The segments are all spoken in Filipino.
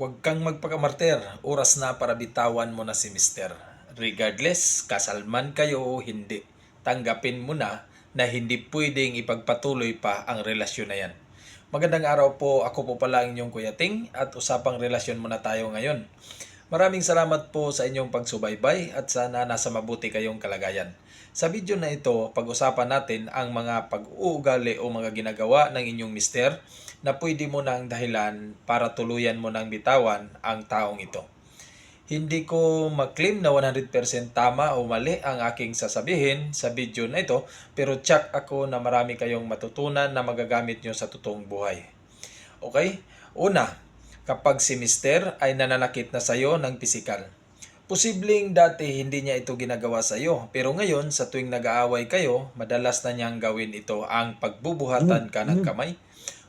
Huwag kang magpakamartir, oras na para bitawan mo na si Mister. Regardless, kasalman kayo o hindi, tanggapin mo na hindi pwedeng ipagpatuloy pa ang relasyon na yan. Magandang araw po, ako po pala ang inyong Kuya Ting at usapang relasyon muna tayo ngayon. Maraming salamat po sa inyong pagsubaybay at sana nasa mabuti kayong kalagayan. Sa video na ito, pag-usapan natin ang mga pag-uugali o mga ginagawa ng inyong mister na pwede mo nang dahilan para tuluyan mo nang bitawan ang taong ito. Hindi ko mag-claim na 100% tama o mali ang aking sasabihin sa video na ito, pero tsak ako na marami kayong matutunan na magagamit nyo sa totoong buhay. Okay? Una, kapag si mister ay nananakit na sayo ng pisikal. Posibleng dati hindi niya ito ginagawa sa iyo, pero ngayon sa tuwing nag-aaway kayo, madalas na niyang gawin ito ang pagbubuhatan ka ng kamay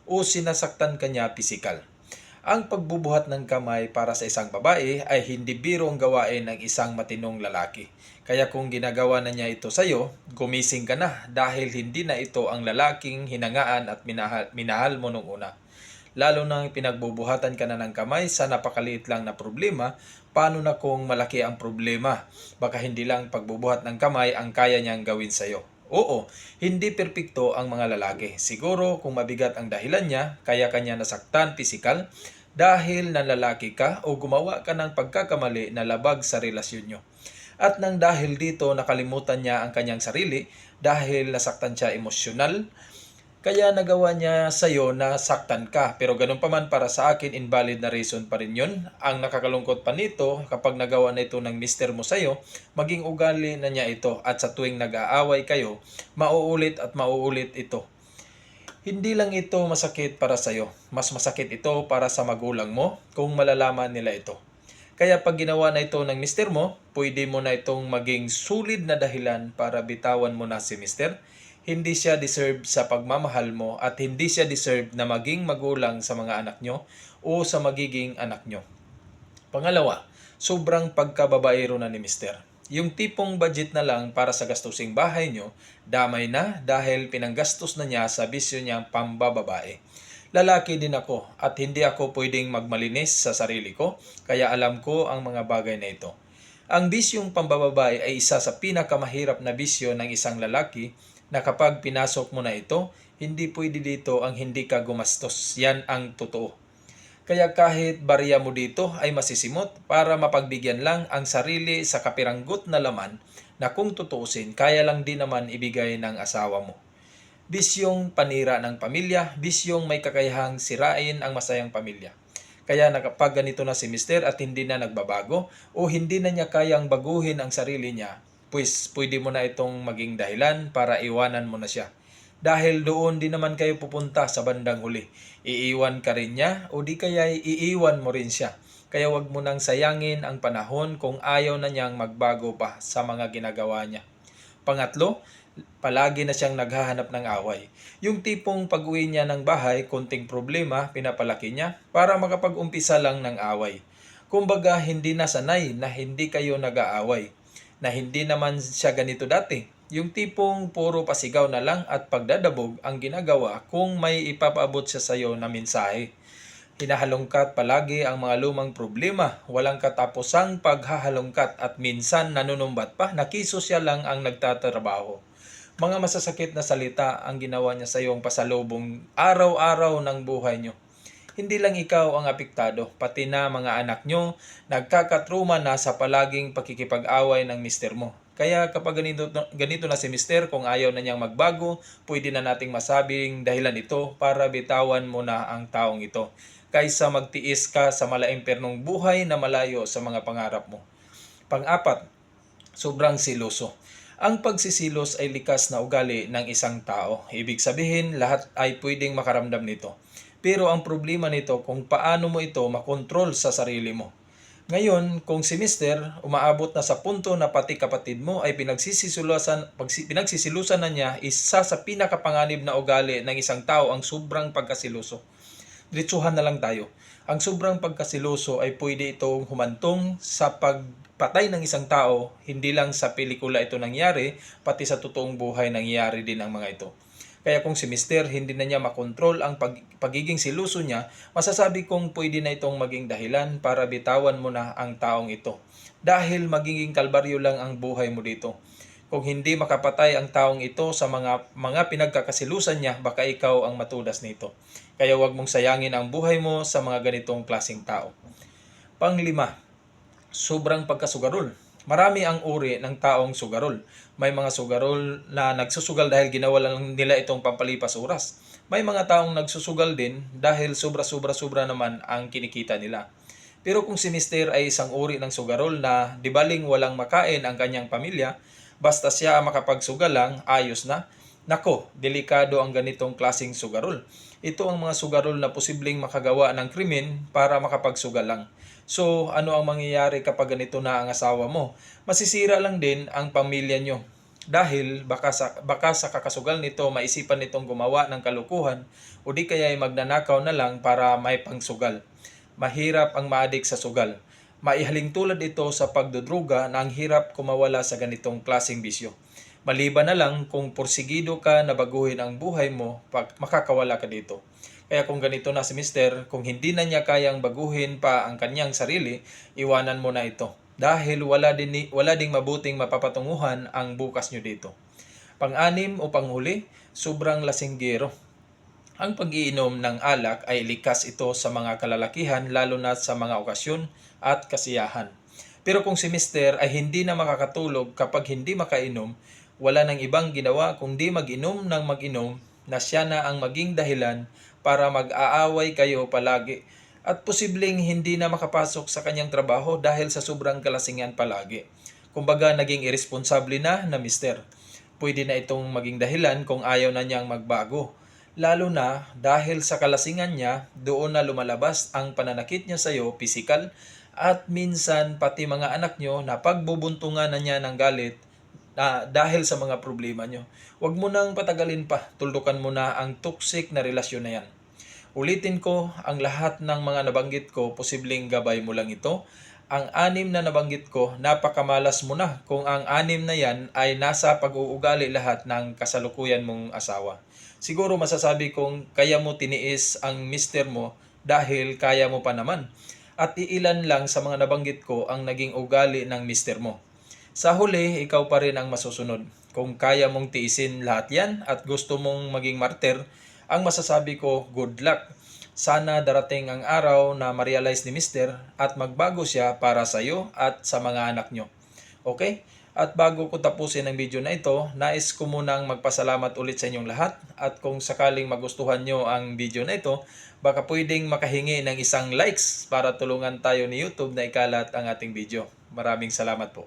o sinasaktan ka niya pisikal. Ang pagbubuhat ng kamay para sa isang babae ay hindi birong gawain ng isang matinong lalaki. Kaya kung ginagawa na niya ito sa iyo, gumising ka na dahil hindi na ito ang lalaking hinangaan at minahal mo nung una. Lalo nang pinagbubuhatan ka na ng kamay sa napakaliit lang na problema, paano na kung malaki ang problema? Baka hindi lang pagbubuhat ng kamay ang kaya niyang gawin sa iyo. Oo, hindi perpekto ang mga lalaki. Siguro kung mabigat ang dahilan niya, kaya kanya nasaktan pisikal dahil nanlalaki ka o gumawa ka ng pagkakamali na labag sa relasyon nyo. At nang dahil dito nakalimutan niya ang kanyang sarili dahil nasaktan siya emosyonal, kaya nagawa niya sa'yo na saktan ka. Pero ganun pa man, para sa akin, invalid na reason pa rin yun. Ang nakakalungkot pa nito, kapag nagawa na ito ng mister mo sa'yo, maging ugali na niya ito. At sa tuwing nag-aaway kayo, mauulit at mauulit ito. Hindi lang ito masakit para sa'yo. Mas masakit ito para sa magulang mo kung malalaman nila ito. Kaya pag ginawa na ito ng mister mo, pwede mo na itong maging sulid na dahilan para bitawan mo na si mister. Hindi siya deserve sa pagmamahal mo at hindi siya deserve na maging magulang sa mga anak nyo o sa magiging anak nyo. Pangalawa, sobrang pagkababaero na ni mister. Yung tipong budget na lang para sa gastusing bahay nyo, damay na dahil pinanggastos na niya sa bisyo niyang pambababae. Lalaki din ako at hindi ako pwedeng magmalinis sa sarili ko, kaya alam ko ang mga bagay na ito. Ang bisyong pambababae ay isa sa pinakamahirap na bisyo ng isang lalaki na kapag pinasok mo na ito, hindi pwede dito ang hindi ka gumastos. Yan ang totoo. Kaya kahit barya mo dito ay masisimot para mapagbigyan lang ang sarili sa kapiranggot na laman na kung tutuusin, kaya lang din naman ibigay ng asawa mo. Bisyong panira ng pamilya, bisyong may kakayahang sirain ang masayang pamilya. Kaya kapag ganito na si mister at hindi na nagbabago o hindi na niya kayang baguhin ang sarili niya, pues pwede mo na itong maging dahilan para iwanan mo na siya. Dahil doon din naman kayo pupunta sa bandang huli. Iiwan ka rin niya o di kaya iiwan mo rin siya. Kaya wag mo nang sayangin ang panahon kung ayaw na niyang magbago pa sa mga ginagawa niya. Pangatlo, palagi na siyang naghahanap ng away. Yung tipong pag-uwi niya ng bahay, konting problema, pinapalaki niya para makapag-umpisa lang ng away. Kumbaga, hindi na sanay na hindi kayo nag-aaway. Na hindi naman siya ganito dati. Yung tipong puro pasigaw na lang at pagdadabog ang ginagawa kung may ipapaabot siya sa iyo na mensahe. Hinahalongkat palagi ang mga lumang problema, walang katapusang paghahalongkat at minsan nanunumbat pa, nakisosyal lang ang nagtatrabaho. Mga masasakit na salita ang ginawa niya sa iyong pasalubong araw-araw ng buhay niyo. Hindi lang ikaw ang apektado, pati na mga anak nyo, nagkakatruma na sa palaging pakikipag-away ng mister mo. Kaya kapag ganito na si mister, kung ayaw na niyang magbago, pwede na nating masabing dahilan ito para bitawan mo na ang taong ito. Kaysa magtiis ka sa malaimpernong buhay na malayo sa mga pangarap mo. Pang-apat, sobrang siloso. Ang pagsisilos ay likas na ugali ng isang tao. Ibig sabihin, lahat ay pwedeng makaramdam nito. Pero ang problema nito kung paano mo ito makontrol sa sarili mo. Ngayon, kung si mister umaabot na sa punto na pati kapatid mo ay pinagsisilusan na niya, isa sa pinakapanganib na ugali ng isang tao ang sobrang pagkasiluso. Diretsuhan na lang tayo. Ang sobrang pagkasiloso ay pwede itong humantong sa pagpatay ng isang tao. Hindi lang sa pelikula ito nangyari, pati sa totoong buhay nangyari din ang mga ito. Kaya kung si Mister hindi na niya makontrol ang pagiging siluso niya, masasabi kong pwede na itong maging dahilan para bitawan mo na ang taong ito. Dahil magiging kalbaryo lang ang buhay mo dito. Kung hindi makapatay ang taong ito sa mga pinagkakasilusan niya, baka ikaw ang matudas nito. Kaya huwag mong sayangin ang buhay mo sa mga ganitong klaseng tao. Panglima, sobrang pagkasugarol. Marami ang uri ng taong sugarol. May mga sugarol na nagsusugal dahil ginawa lang nila itong pampalipas oras. May mga taong nagsusugal din dahil sobra-sobra naman ang kinikita nila. Pero kung si Mister ay isang uri ng sugarol na di baling walang makain ang kanyang pamilya, basta siya makapagsugal lang, ayos na. Nako, delikado ang ganitong klaseng sugarol. Ito ang mga sugarol na posibleng makagawa ng krimen para makapagsugal lang. So, ano ang mangyayari kapag ganito na ang asawa mo? Masisira lang din ang pamilya nyo. Dahil baka sa kakasugal nito, maisipan nitong gumawa ng kalukuhan o di kaya ay magnanakaw na lang para may pangsugal. Mahirap ang maadik sa sugal. Maihaling tulad ito sa pagdudruga na ang hirap kumawala sa ganitong klaseng bisyo. Maliban na lang kung porsigido ka na baguhin ang buhay mo, makakawala ka dito. Kaya kung ganito na si Mister, kung hindi na niya kayang baguhin pa ang kanyang sarili, iwanan mo na ito. Dahil wala ding mabuting mapapatunguhan ang bukas nyo dito. Pang-anim o panghuli, sobrang lasinggero. Ang pag-iinom ng alak ay likas ito sa mga kalalakihan lalo na sa mga okasyon at kasiyahan. Pero kung si Mister ay hindi na makakatulog kapag hindi makainom, wala nang ibang ginawa kundi mag-inom ng mag-inom na siya na ang maging dahilan para mag-aaway kayo palagi at posibleng hindi na makapasok sa kanyang trabaho dahil sa sobrang kalasingan palagi. Kumbaga naging irresponsable na Mister. Pwede na itong maging dahilan kung ayaw na niyang magbago. Lalo na dahil sa kalasingan niya, doon na lumalabas ang pananakit niya sa iyo, pisikal, at minsan pati mga anak niyo na pagbubuntungan na niya ng galit dahil sa mga problema nyo. Huwag mo nang patagalin pa, tuldukan mo na ang toxic na relasyon na yan. Ulitin ko, ang lahat ng mga nabanggit ko, posibleng gabay mo lang ito. Ang 6 na nabanggit ko, napakamalas mo na kung ang 6 na yan ay nasa pag-uugali lahat ng kasalukuyan mong asawa. Siguro masasabi kong kaya mo tiniis ang mister mo dahil kaya mo pa naman. At iilan lang sa mga nabanggit ko ang naging ugali ng mister mo. Sa huli, ikaw pa rin ang masusunod. Kung kaya mong tiisin lahat yan at gusto mong maging martir, ang masasabi ko, good luck. Sana darating ang araw na ma-realize ni Mister at magbago siya para sa iyo at sa mga anak nyo. Okay? At bago ko tapusin ang video na ito, nais ko munang magpasalamat ulit sa inyong lahat at kung sakaling magustuhan nyo ang video na ito, baka pwedeng makahingi ng isang likes para tulungan tayo ni YouTube na ikalat ang ating video. Maraming salamat po.